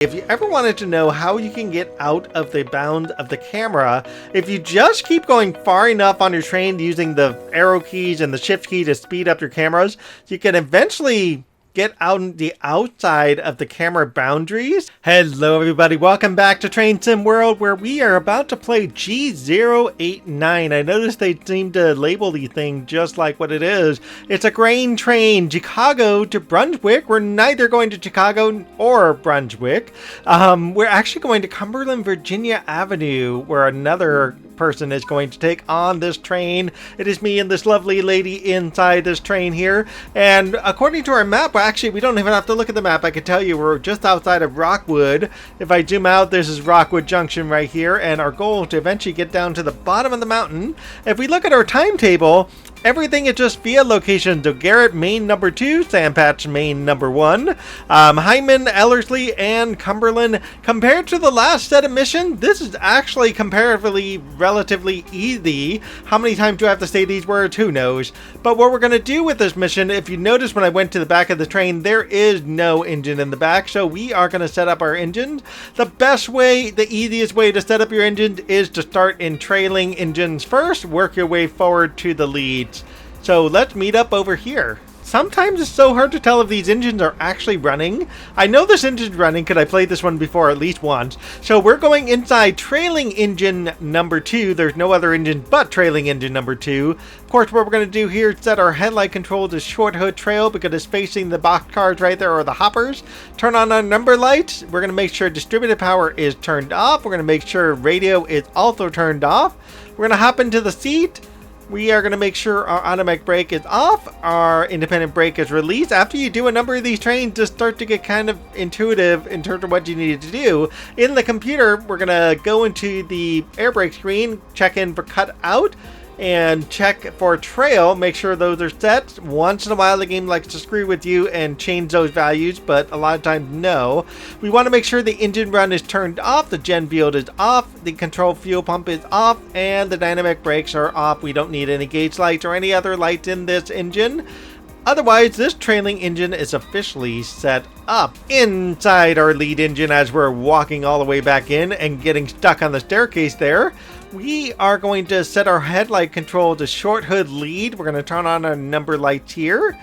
If you ever wanted to know how you can get out of the bound of the camera, if you just keep going far enough on your train using the arrow keys and the shift key to speed up your cameras, you can eventually get out the outside of the camera boundaries. Hello everybody, welcome back to Train Sim World, where we are about to play G089. I noticed they seem to label the thing just like what it is. It's a grain train, Chicago to Brunswick. We're neither going to Chicago or Brunswick. We're actually going to Cumberland, Virginia Avenue, where another person is going to take on this train. It is me and this lovely lady inside this train here, and according to our map, actually we don't even have to look at the map. I can tell you we're just outside of Rockwood. If I zoom out, this is Rockwood Junction right here, and our goal is to eventually get down to the bottom of the mountain. If we look at our timetable, everything is just via location. So Garrett, main number 2, Sandpatch, main number 1, Hyndman, Ellerslie, and Cumberland. Compared to the last set of missions, this is actually comparatively relatively easy. How many times do I have to say these words? Who knows? But what we're going to do with this mission, if you notice when I went to the back of the train, there is no engine in the back. So we are going to set up our engines. The best way, the easiest way to set up your engines is to start in trailing engines first, work your way forward to the lead. So let's meet up over here. Sometimes it's so hard to tell if these engines are actually running. I know this engine's running because I played this one before at least once. So we're going inside trailing engine number 2. There's no other engine but trailing engine number 2. Of course, what we're going to do here is set our headlight control to short hood trail because it's facing the boxcars right there, or the hoppers. Turn on our number lights. We're going to make sure distributed power is turned off. We're going to make sure radio is also turned off. We're going to hop into the seat. We are going to make sure our automatic brake is off, our independent brake is released. After you do a number of these trains, just start to get kind of intuitive in terms of what you need to do. In the computer, we're going to go into the air brake screen, check in for cut out, and check for trail, make sure those are set. Once in a while the game likes to screw with you and change those values, but a lot of times no. We want to make sure the engine run is turned off, the gen field is off, the control fuel pump is off, and the dynamic brakes are off. We don't need any gauge lights or any other lights in this engine. Otherwise, this trailing engine is officially set up. Inside our lead engine, as we're walking all the way back in and getting stuck on the staircase there, we are going to set our headlight control to short hood lead. We're going to turn on our number lights here.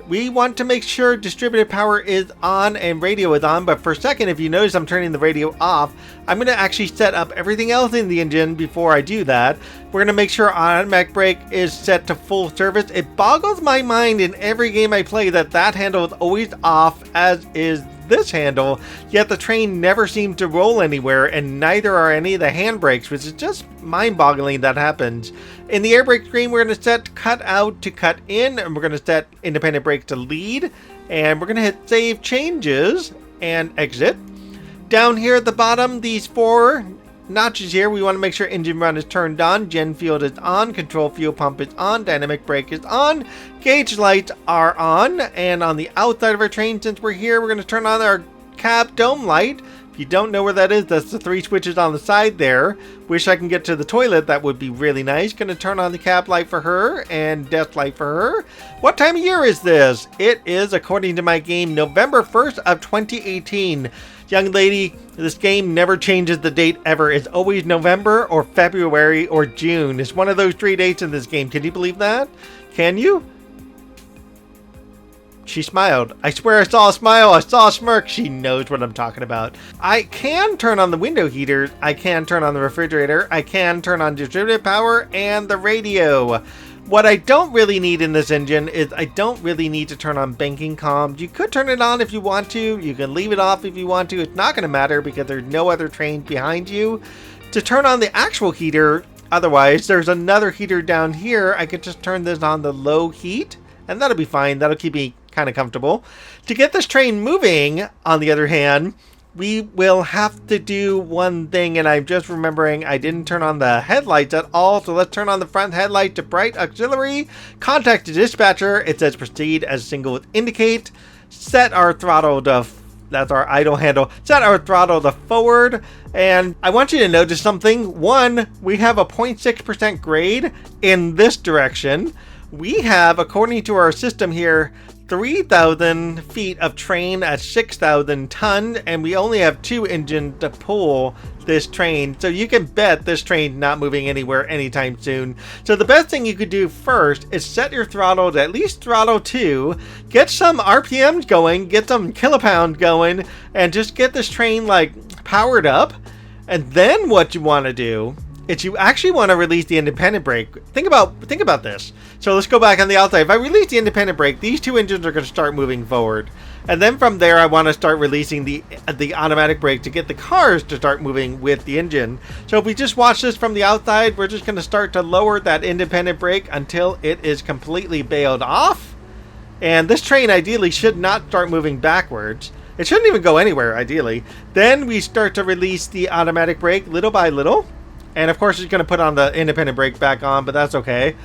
We want to make sure distributed power is on and radio is on, but for a second, if you notice I'm turning the radio off, I'm going to actually set up everything else in the engine before I do that. We're going to make sure automatic brake is set to full service. It boggles my mind in every game I play that that handle is always off, as is this handle, yet the train never seems to roll anywhere, and neither are any of the handbrakes, which is just mind-boggling that happens. In the air brake screen, we're going to set cut out to cut in, and we're going to set independent brake to lead, and we're going to hit save changes and exit. Down here at the bottom, these 4 notches here, we want to make sure engine run is turned on, gen field is on, control fuel pump is on, dynamic brake is on, gauge lights are on, and on the outside of our train, since we're here, we're going to turn on our cab dome light. If you don't know where that is, that's the 3 switches on the side there. Wish I can get to the toilet, that would be really nice. Going to turn on the cab light for her and desk light for her. What time of year is this? It is, according to my game, November 1st of 2018. Young lady, this game never changes the date ever. It's always November or February or June. It's one of those 3 dates in this game. Can you believe that? Can you? She smiled. I swear I saw a smile. I saw a smirk. She knows what I'm talking about. I can turn on the window heaters. I can turn on the refrigerator. I can turn on distributed power and the radio. What I don't really need in this engine is I don't really need to turn on banking comms. You could turn it on if you want to. You can leave it off if you want to. It's not going to matter because there's no other train behind you. To turn on the actual heater, otherwise, there's another heater down here. I could just turn this on the low heat, and that'll be fine. That'll keep me kind of comfortable. To get this train moving, on the other hand, we will have to do one thing, and I'm just remembering I didn't turn on the headlights at all, so let's turn on the front headlight to bright auxiliary, contact the dispatcher, it says proceed as single with indicate, set our throttle to, that's our idle handle, set our throttle to forward, and I want you to notice something. One, we have a 0.6% grade in this direction. We have, according to our system here, 3,000 feet of train at 6,000 tons, and we only have 2 engines to pull this train, so you can bet this train not moving anywhere anytime soon. So the best thing you could do first is set your throttle to at least throttle 2, get some RPMs going, get some kilopound going, and just get this train like powered up. And then what you want to do is you actually want to release the independent brake. Think about this. So let's go back on the outside. If I release the independent brake, these 2 engines are going to start moving forward. And then from there, I want to start releasing the automatic brake to get the cars to start moving with the engine. So if we just watch this from the outside, we're just going to start to lower that independent brake until it is completely bailed off. And this train ideally should not start moving backwards. It shouldn't even go anywhere, ideally. Then we start to release the automatic brake little by little. And of course, it's going to put on the independent brake back on, but that's okay.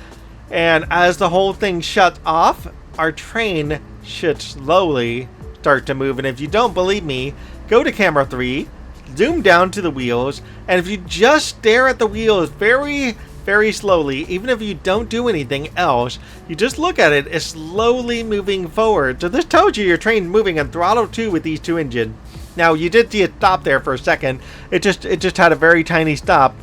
And as the whole thing shuts off, our train should slowly start to move. And if you don't believe me, go to camera 3, zoom down to the wheels, and if you just stare at the wheels very, very slowly, even if you don't do anything else, you just look at it, it's slowly moving forward. So this tells you your train's moving on throttle 2 with these 2 engines. Now, you did see it stop there for a second. It just had a very tiny stop.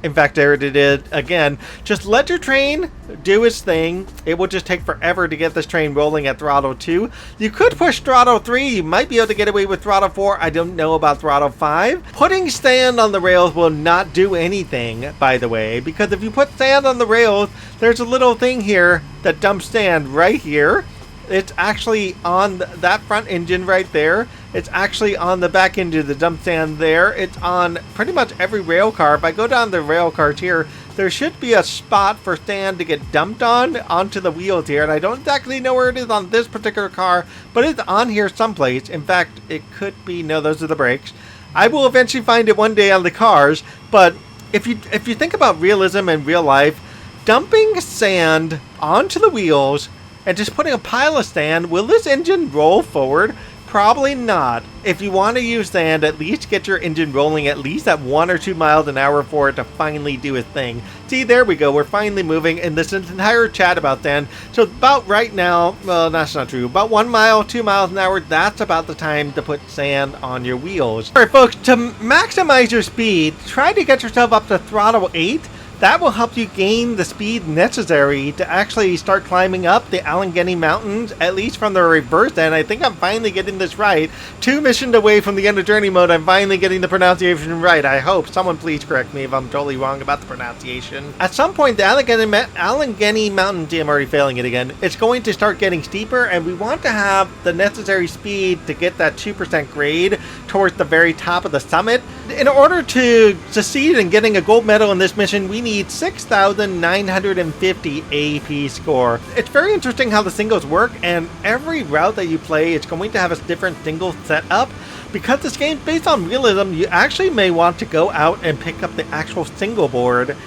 In fact, there it is again. Just let your train do its thing. It will just take forever to get this train rolling at throttle 2. You could push throttle 3. You might be able to get away with throttle 4. I don't know about throttle 5. Putting sand on the rails will not do anything, by the way, because if you put sand on the rails, there's a little thing here that dumps sand right here. It's actually on that front engine right there. It's actually on the back end of the dump stand there. It's on pretty much every rail car. If I go down the rail cars here, there should be a spot for sand to get dumped onto the wheels here. And I don't exactly know where it is on this particular car, but it's on here someplace. In fact, it could be, no, those are the brakes. I will eventually find it one day on the cars. But if you think about realism in real life, dumping sand onto the wheels and just putting a pile of sand, will this engine roll forward? Probably not. If you want to use sand, at least get your engine rolling at least at 1 or 2 miles an hour for it to finally do its thing. See, there we go. We're finally moving in this entire chat about sand. So about right now, well, that's not true. About 1 mile, 2 miles an hour, that's about the time to put sand on your wheels. All right, folks, to maximize your speed, try to get yourself up to throttle 8. That will help you gain the speed necessary to actually start climbing up the Allegheny Mountains, at least from the reverse end. I think I'm finally getting this right. 2 missions away from the end of journey mode, I'm finally getting the pronunciation right. I hope. Someone please correct me if I'm totally wrong about the pronunciation. At some point, the Allegheny Mountain, I'm already failing it again, it's going to start getting steeper, and we want to have the necessary speed to get that 2% grade towards the very top of the summit. In order to succeed in getting a gold medal in this mission, we need 6,950 AP score. It's very interesting how the singles work, and every route that you play, it's going to have a different single setup. Because this game's based on realism, you actually may want to go out and pick up the actual single board,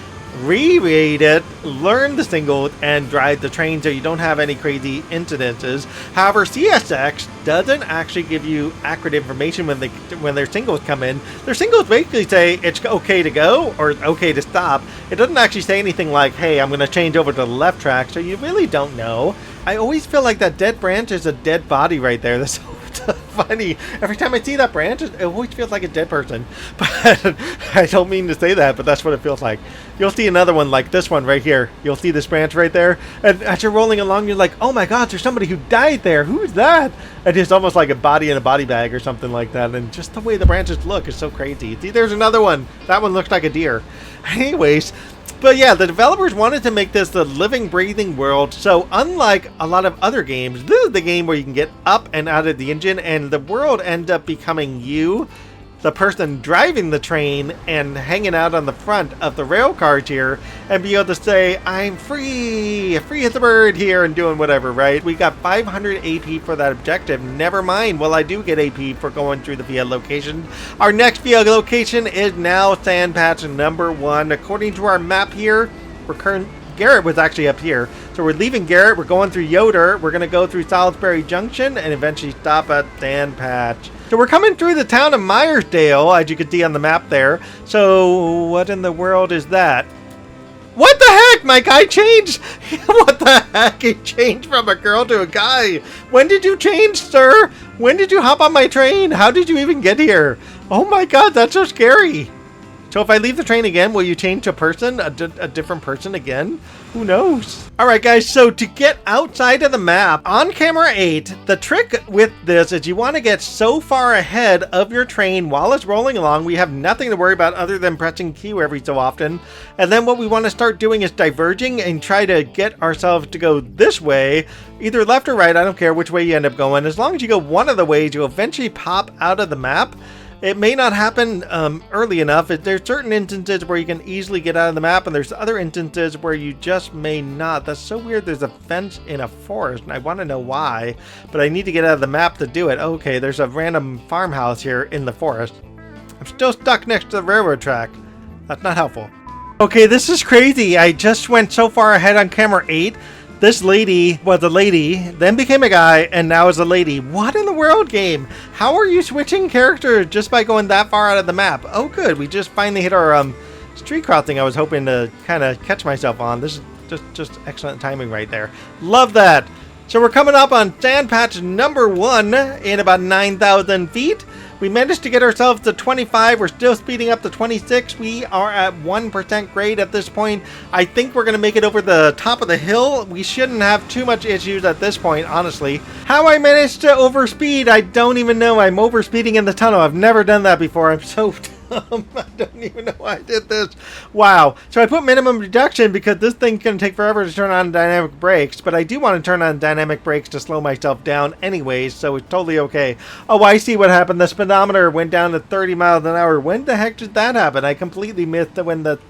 reread it, learn the singles, and drive the train so you don't have any crazy incidences. However, CSX doesn't actually give you accurate information when their singles come in. Their singles basically say it's okay to go or it's okay to stop. It doesn't actually say anything like, hey, I'm going to change over to the left track, so you really don't know. I always feel like that dead branch is a dead body right there. That's so funny. Every time I see that branch, it always feels like a dead person. But I don't mean to say that, but that's what it feels like. You'll see another one like this one right here. You'll see this branch right there. And as you're rolling along, you're like, oh my God, there's somebody who died there. Who's that? And it's almost like a body in a body bag or something like that. And just the way the branches look is so crazy. See, there's another one. That one looks like a deer. Anyways, but yeah, the developers wanted to make this the living, breathing world. So unlike a lot of other games, this is the game where you can get up and out of the engine and the world ends up becoming you, the person driving the train, and hanging out on the front of the rail cars here and be able to say, I'm free as a bird here, and doing whatever, right? We got 500 AP for that objective. Never mind, well, I do get AP for going through the field location. Our next field location is now sand patch number 1. According to our map here, Garrett was actually up here. So we're leaving Garrett, we're going through Yoder, we're going to go through Salisbury Junction, and eventually stop at Sand Patch. So we're coming through the town of Myersdale, as you can see on the map there. So what in the world is that? What the heck? My guy changed. What the heck? He changed from a girl to a guy. When did you change, sir? When did you hop on my train? How did you even get here? Oh my god, that's so scary. So if I leave the train again, will you change to a person? A different person again? Who knows? Alright guys, so to get outside of the map, on camera 8, the trick with this is you want to get so far ahead of your train while it's rolling along, we have nothing to worry about other than pressing Q every so often. And then what we want to start doing is diverging and try to get ourselves to go this way, either left or right, I don't care which way you end up going. As long as you go one of the ways, you'll eventually pop out of the map. It may not happen early enough. There's certain instances where you can easily get out of the map, and there's other instances where you just may not. That's so weird. There's a fence in a forest, and I want to know why, but I need to get out of the map to do it. Okay, there's a random farmhouse here in the forest. I'm still stuck next to the railroad track. That's not helpful. Okay, this is crazy. I just went so far ahead on camera 8. This lady was a lady, then became a guy, and now is a lady. What in the world, game? How are you switching characters just by going that far out of the map? Oh, good. We just finally hit our street crossing I was hoping to kind of catch myself on. This is just excellent timing right there. Love that. So we're coming up on sand patch number 1 in about 9,000 feet. We managed to get ourselves to 25. We're still speeding up to 26. We are at 1% grade at this point. I think we're going to make it over the top of the hill. We shouldn't have too much issues at this point, honestly. How I managed to overspeed, I don't even know. I'm overspeeding in the tunnel. I've never done that before. I'm so dumb. I don't even know why I did this. Wow. So I put minimum reduction because this thing's going to take forever to turn on dynamic brakes, but I do want to turn on dynamic brakes to slow myself down anyways, so it's totally okay. Oh, I see what happened. The speedometer went down to 30 miles an hour. When the heck did that happen? I completely missed when the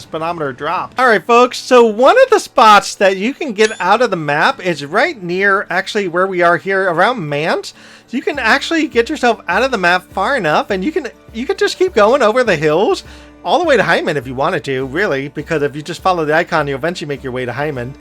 speedometer dropped. Alright folks, so one of the spots that you can get out of the map is right near actually where we are here around Mans. So you can actually get yourself out of the map far enough, and you can just keep going over the hills all the way to Hyndman if you wanted to, really, because if you just follow the icon, you'll eventually make your way to Hyndman.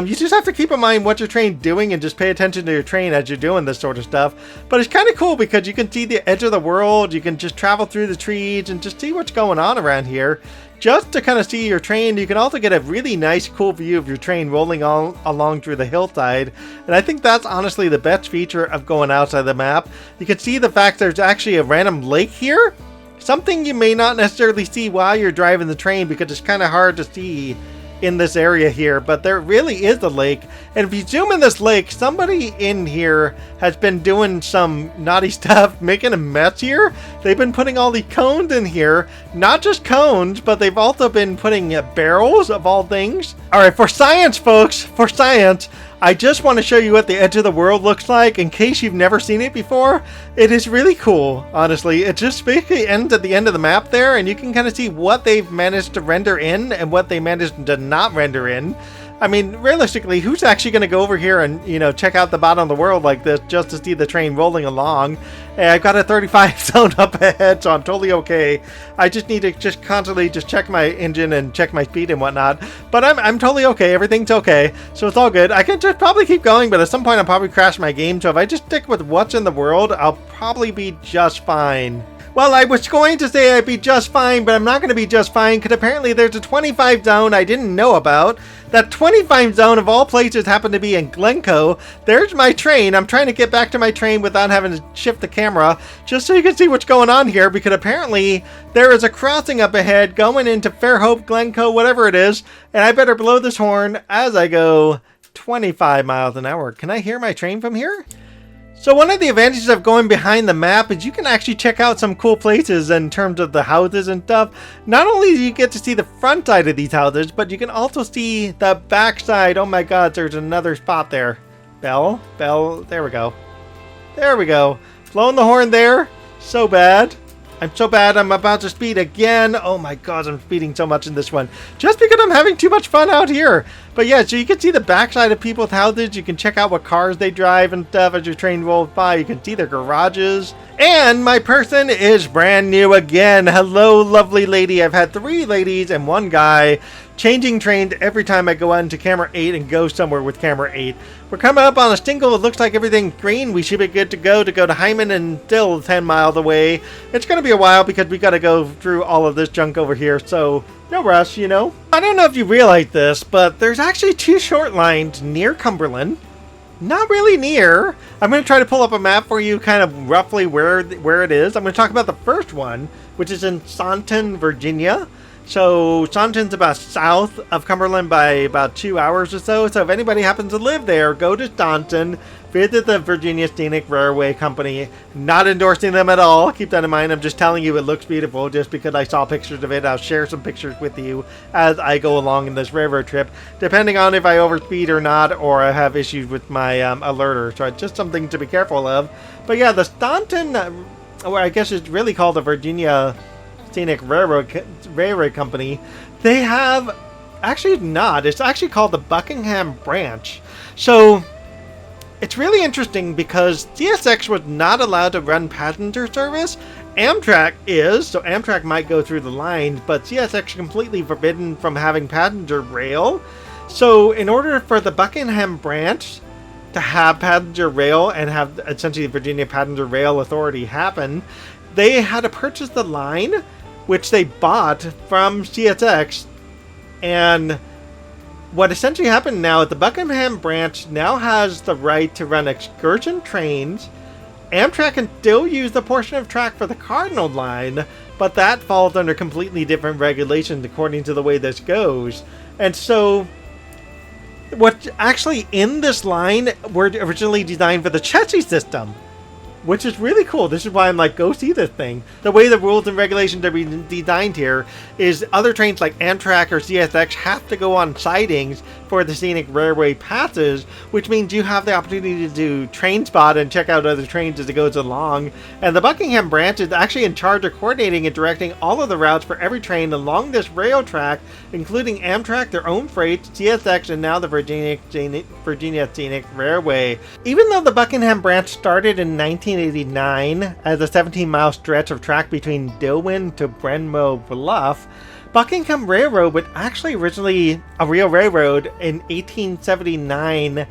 You just have to keep in mind what your train's doing and just pay attention to your train as you're doing this sort of stuff. But it's kind of cool because you can see the edge of the world, you can just travel through the trees and just see what's going on around here. Just to kind of see your train, you can also get a really nice, cool view of your train rolling all along through the hillside. And I think that's honestly the best feature of going outside the map. You can see the fact there's actually a random lake here. Something you may not necessarily see while you're driving the train because it's kind of hard to see in this area here, but there really is a lake. And if you zoom in this lake, somebody in here has been doing some naughty stuff, making a mess here. They've been putting all these cones in here, not just cones, but they've also been putting barrels of all things. All right, for science, folks, for science, I just want to show you what the edge of the world looks like in case you've never seen it before. It is really cool, honestly. It just basically ends at the end of the map there, and you can kind of see what they've managed to render in and what they managed to not render in. I mean, realistically, who's actually going to go over here and, you know, check out the bottom of the world like this just to see the train rolling along? Hey, I've got a 35 zone up ahead, so I'm totally okay. I just need to just constantly just check my engine and check my speed and whatnot. But I'm totally okay. Everything's okay. So it's all good. I can just probably keep going, but at some point I'll probably crash my game. So if I just stick with what's in the world, I'll probably be just fine. Well, I was going to say I'd be just fine, but I'm not going to be just fine because apparently there's a 25 zone I didn't know about. That 25 zone of all places happened to be in Glencoe. There's my train. I'm trying to get back to my train without having to shift the camera just so you can see what's going on here because apparently there is a crossing up ahead going into Fairhope, Glencoe, whatever it is, and I better blow this horn as I go 25 miles an hour. Can I hear my train from here? So one of the advantages of going behind the map is you can actually check out some cool places in terms of the houses and stuff. Not only do you get to see the front side of these houses, but you can also see the back side. Oh my god, there's another spot there. Bell, there we go. There we go. Blowing the horn there. So bad. I'm so bad, I'm about to speed again. Oh my god, I'm speeding so much in this one. Just because I'm having too much fun out here. But yeah, so you can see the backside of people's houses. You can check out what cars they drive and stuff as your train rolls by. You can see their garages. And my person is brand new again. Hello, lovely lady. I've had 3 ladies and 1 guy changing trains every time I go out into camera 8 and go somewhere with camera 8. We're coming up on a single. It looks like everything's green. We should be good to go to Hyndman and still 10 miles away. It's going to be a while because we got to go through all of this junk over here, so no rush, you know. I don't know if you realize this, but there's actually 2 short lines near Cumberland. Not really near. I'm going to try to pull up a map for you, kind of roughly where it is. I'm going to talk about the first one, which is in Staunton, Virginia. So Staunton's about south of Cumberland by about 2 hours or so. So if anybody happens to live there, go to Staunton, visit the Virginia Scenic Railway Company. Not endorsing them at all. Keep that in mind. I'm just telling you it looks beautiful just because I saw pictures of it. I'll share some pictures with you as I go along in this railroad trip, depending on if I overspeed or not, or I have issues with my alerter. So it's just something to be careful of. But yeah, the Staunton, or I guess it's really called the Virginia Scenic Railroad Company, they have, actually not, it's actually called the Buckingham Branch. So it's really interesting because CSX was not allowed to run passenger service. Amtrak is, so Amtrak might go through the lines, but CSX completely forbidden from having passenger rail. So in order for the Buckingham Branch to have passenger rail and have essentially the Virginia Passenger Rail Authority happen, they had to purchase the line, which they bought from CSX. And what essentially happened now is the Buckingham Branch now has the right to run excursion trains. Amtrak can still use the portion of track for the Cardinal line, but that falls under completely different regulations according to the way this goes. And so what's actually in this line were originally designed for the chassis system, which is really cool. This is why I'm like, go see this thing. The way the rules and regulations are being designed here is other trains like Amtrak or CSX have to go on sidings for the Scenic Railway passes, which means you have the opportunity to do train spot and check out other trains as it goes along. And the Buckingham Branch is actually in charge of coordinating and directing all of the routes for every train along this rail track, including Amtrak, their own freight, CSX, and now the Virginia Scenic Railway. Even though the Buckingham Branch started in 1989 as a 17-mile stretch of track between Dillwyn to Brenmo Bluff, Buckingham Railroad was actually originally a real railroad in 1879, and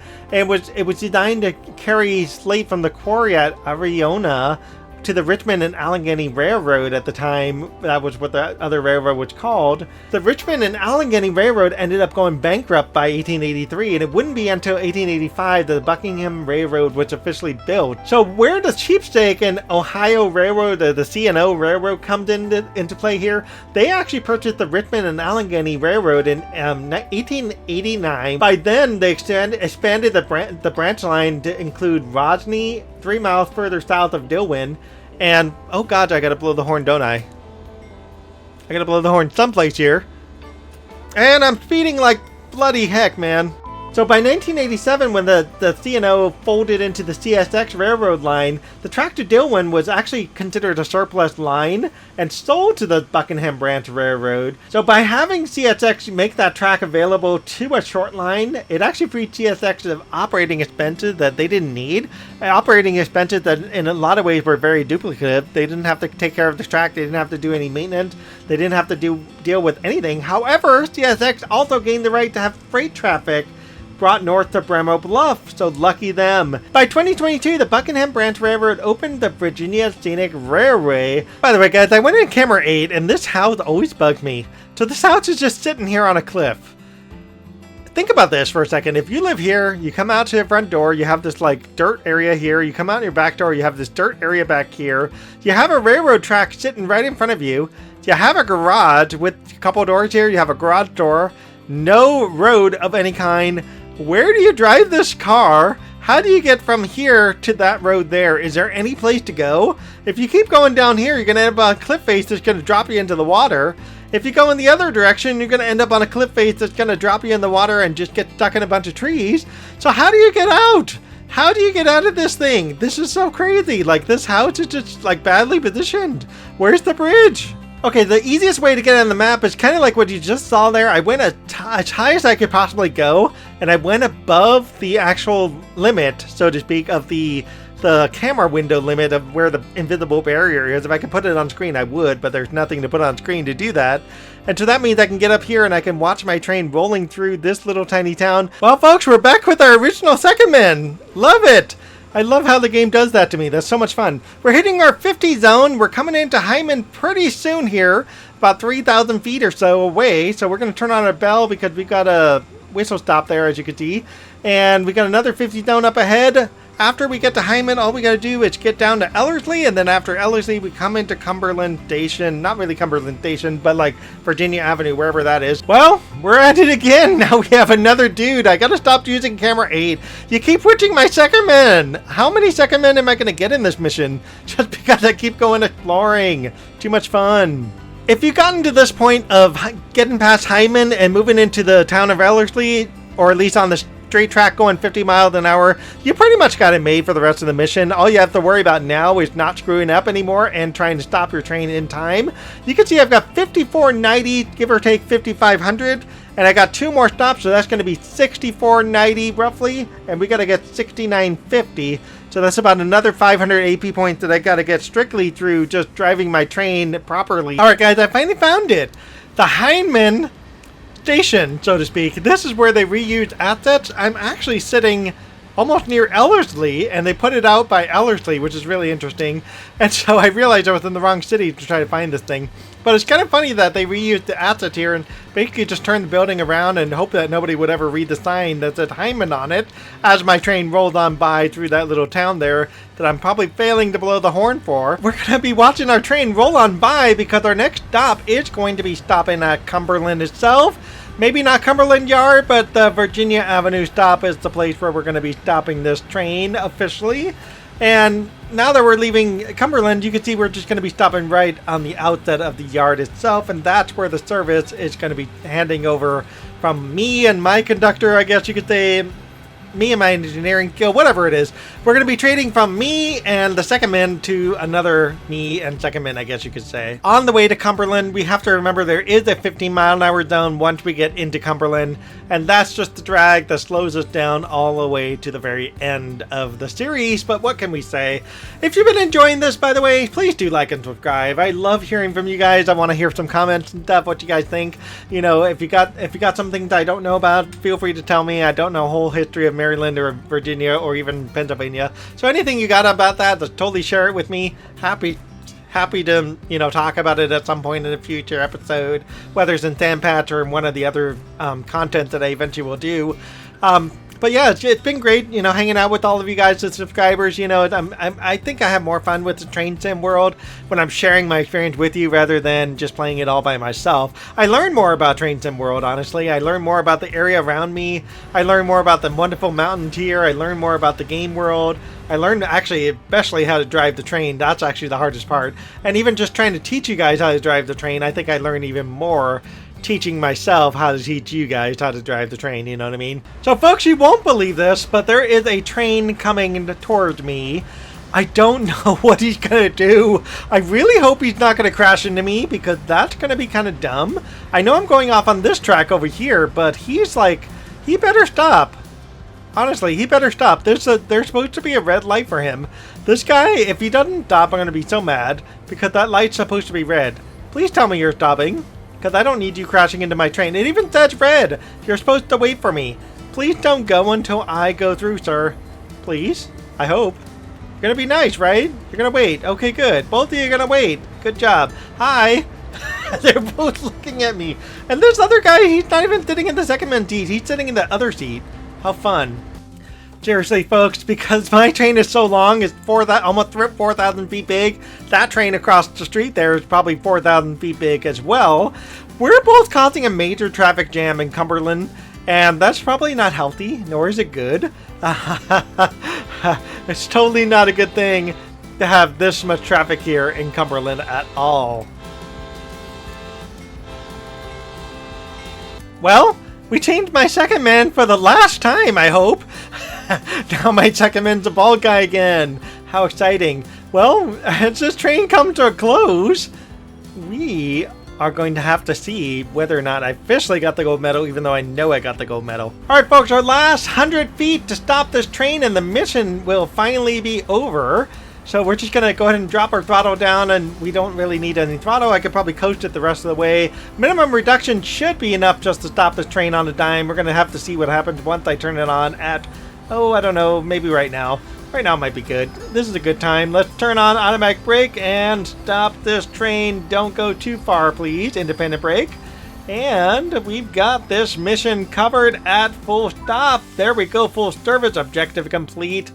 it was designed to carry slate from the quarry at Ariona to the Richmond and Allegheny Railroad at the time. That was what the other railroad was called. The Richmond and Allegheny Railroad ended up going bankrupt by 1883, and it wouldn't be until 1885 that the Buckingham Railroad was officially built. So where does Cheapstake and Ohio Railroad, the C&O Railroad, comes into play here? They actually purchased the Richmond and Allegheny Railroad in 1889. By then, they expanded the branch line to include Rosny, 3 miles further south of Dillwyn. And, oh god, I gotta blow the horn, don't I? I gotta blow the horn someplace here. And I'm speeding like bloody heck, man. So by 1987, when the C&O folded into the CSX railroad line, the track to Dillwyn was actually considered a surplus line and sold to the Buckingham Branch Railroad. So by having CSX make that track available to a short line, it actually freed CSX of operating expenses that they didn't need. Operating expenses that in a lot of ways were very duplicative. They didn't have to take care of the track, they didn't have to do any maintenance, they didn't have to deal with anything. However, CSX also gained the right to have freight traffic brought north to Brenmo Bluff, so lucky them. By 2022, the Buckingham Branch Railroad opened the Virginia Scenic Railway. By the way, guys, I went in camera 8, and this house always bugs me. So this house is just sitting here on a cliff. Think about this for a second. If you live here, you come out to your front door, you have this like dirt area here, you come out your back door, you have this dirt area back here, you have a railroad track sitting right in front of you, you have a garage with a couple doors here, you have a garage door, no road of any kind. Where do you drive this car? How do you get from here to that road there? Is there any place to go? If you keep going down here, you're going to end up on a cliff face that's going to drop you into the water. If you go in the other direction, you're going to end up on a cliff face that's going to drop you in the water and just get stuck in a bunch of trees. So how do you get out? How do you get out of this thing? This is so crazy. Like, this house is just like badly positioned. Where's the bridge? Okay, the easiest way to get on the map is kind of like what you just saw there. I went as high as I could possibly go, and I went above the actual limit, so to speak, of the the camera window limit of where the invisible barrier is. If I could put it on screen, I would, but there's nothing to put on screen to do that. And so that means I can get up here and I can watch my train rolling through this little tiny town. Well, folks, we're back with our original secondman. Love it. I love how the game does that to me. That's so much fun. We're hitting our 50 zone. We're coming into Hyndman pretty soon here, about 3,000 feet or so away. So we're going to turn on our bell because we've got a whistle stop there, as you can see. And we got another 50 zone up ahead. After we get to Hyndman, all we got to do is get down to Ellerslie, and then after Ellerslie, we come into Cumberland Station. Not really Cumberland Station, but like Virginia Avenue, wherever that is. Well, we're at it again. Now we have another dude. I got to stop using camera 8. You keep switching my secondman. How many secondmen am I going to get in this mission? Just because I keep going exploring. Too much fun. If you've gotten to this point of getting past Hyndman and moving into the town of Ellerslie, or at least on the straight track going 50 miles an hour, you pretty much got it made for the rest of the mission. All you have to worry about now is not screwing up anymore and trying to stop your train in time. You can see I've got 5490, give or take 5500, and I got 2 more stops, so that's going to be 6490 roughly, and we got to get 6950. So that's about another 500 AP points that I got to get strictly through just driving my train properly. All right, guys, I finally found it. The Hyndman station, so to speak. This is where they reused assets. I'm actually sitting almost near Ellerslie, and they put it out by Ellerslie, which is really interesting. And so I realized I was in the wrong city to try to find this thing. But it's kind of funny that they reused the assets here and basically just turned the building around and hope that nobody would ever read the sign that said Hyndman on it as my train rolled on by through that little town there that I'm probably failing to blow the horn for. We're going to be watching our train roll on by because our next stop is going to be stopping at Cumberland itself. Maybe not Cumberland Yard, but the Virginia Avenue stop is the place where we're going to be stopping this train officially. And now that we're leaving Cumberland, you can see we're just going to be stopping right on the outset of the yard itself, and that's where the service is going to be handing over from me and my conductor, I guess you could say, me and my engineering skill, whatever it is. We're going to be trading from me and the secondman to another me and secondman, I guess you could say. On the way to Cumberland, we have to remember there is a 15-mile-an-hour zone once we get into Cumberland, and that's just the drag that slows us down all the way to the very end of the series. But what can we say? If you've been enjoying this, by the way, please do like and subscribe. I love hearing from you guys. I want to hear some comments and stuff, what you guys think. You know, if you got something that I don't know about, feel free to tell me. I don't know a whole history of Maryland or Virginia or even Pennsylvania. So anything you got about that, just totally share it with me. Happy to, you know, talk about it at some point in a future episode, whether it's in Sandpatch or in one of the other content that I eventually will do. But yeah, it's been great, you know, hanging out with all of you guys, the subscribers. You know, I think I have more fun with the train sim world when I'm sharing my experience with you rather than just playing it all by myself. I learn more about train sim world, honestly. I learn more about the area around me. I learn more about the wonderful mountains here. I learn more about the game world. I learned actually especially how to drive the train. That's actually the hardest part. And even just trying to teach you guys how to drive the train, I think I learned even more teaching myself how to teach you guys how to drive the train, you know what I mean? So folks, you won't believe this, but there is a train coming towards me. I don't know what he's gonna do. I really hope he's not gonna crash into me because that's gonna be kind of dumb. I know I'm going off on this track over here, but he's like, he better stop. Honestly, he better stop. There's supposed to be a red light for him. This guy, if he doesn't stop, I'm gonna be so mad because that light's supposed to be red. Please tell me you're stopping. Because I don't need you crashing into my train. It even says red. You're supposed to wait for me. Please don't go until I go through, sir. Please? I hope. You're going to be nice, right? You're going to wait. Okay, good. Both of you are going to wait. Good job. Hi. They're both looking at me. And this other guy, he's not even sitting in the secondman seat. He's sitting in the other seat. How fun. Seriously, folks, because my train is so long, it's almost 4,000 feet big. That train across the street there is probably 4,000 feet big as well. We're both causing a major traffic jam in Cumberland, and that's probably not healthy, nor is it good. It's totally not a good thing to have this much traffic here in Cumberland at all. Well, we changed my secondman for the last time, I hope. Now my secondman's a bald guy again. How exciting. Well, as this train comes to a close, we are going to have to see whether or not I officially got the gold medal, even though I know I got the gold medal. Alright folks, our last 100 feet to stop this train and the mission will finally be over. So we're just going to go ahead and drop our throttle down, and we don't really need any throttle. I could probably coast it the rest of the way. Minimum reduction should be enough just to stop this train on a dime. We're going to have to see what happens once I turn it on at, oh, I don't know, maybe right now. Right now might be good. This is a good time. Let's turn on automatic brake and stop this train. Don't go too far, please. Independent brake. And we've got this mission covered at full stop. There we go, full service, objective complete.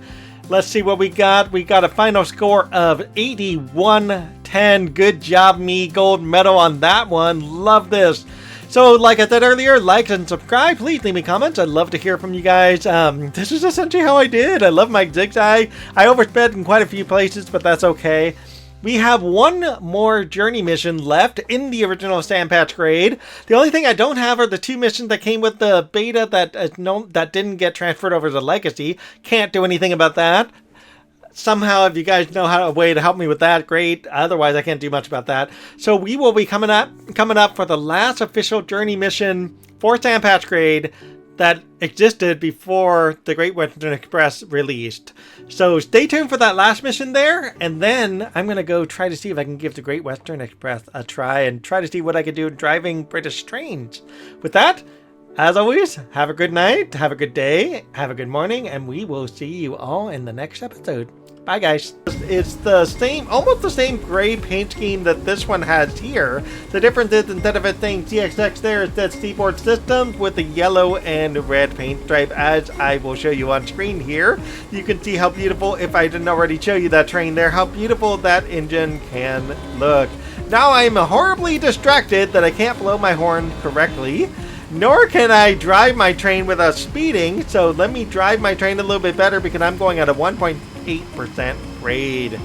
Let's see what we got. We got a final score of 8110. Good job, me. Gold medal on that one. Love this. So, like I said earlier, like and subscribe. Please leave me comments. I'd love to hear from you guys. This is essentially how I did. I love my zigzag. I oversped in quite a few places, but that's okay. We have one more journey mission left in the original Sand Patch grade. The only thing I don't have are the 2 missions that came with the beta that didn't get transferred over to Legacy. Can't do anything about that. Somehow, if you guys know a way to help me with that, great. Otherwise, I can't do much about that. So we will be coming up for the last official journey mission for Sand Patch grade that existed before the Great Western Express released. So stay tuned for that last mission there, and then I'm going to go try to see if I can give the Great Western Express a try and try to see what I can do driving British trains. With that, as always, have a good night, have a good day, have a good morning, and we will see you all in the next episode. Bye guys. It's the same, almost the same gray paint scheme that this one has here. The difference is instead of it saying CSX there, it says Seaboard Systems with the yellow and red paint stripe, as I will show you on screen here. You can see how beautiful, if I didn't already show you that train there, how beautiful that engine can look. Now I'm horribly distracted that I can't blow my horn correctly. Nor can I drive my train without speeding, so let me drive my train a little bit better because I'm going at a 1.8% grade.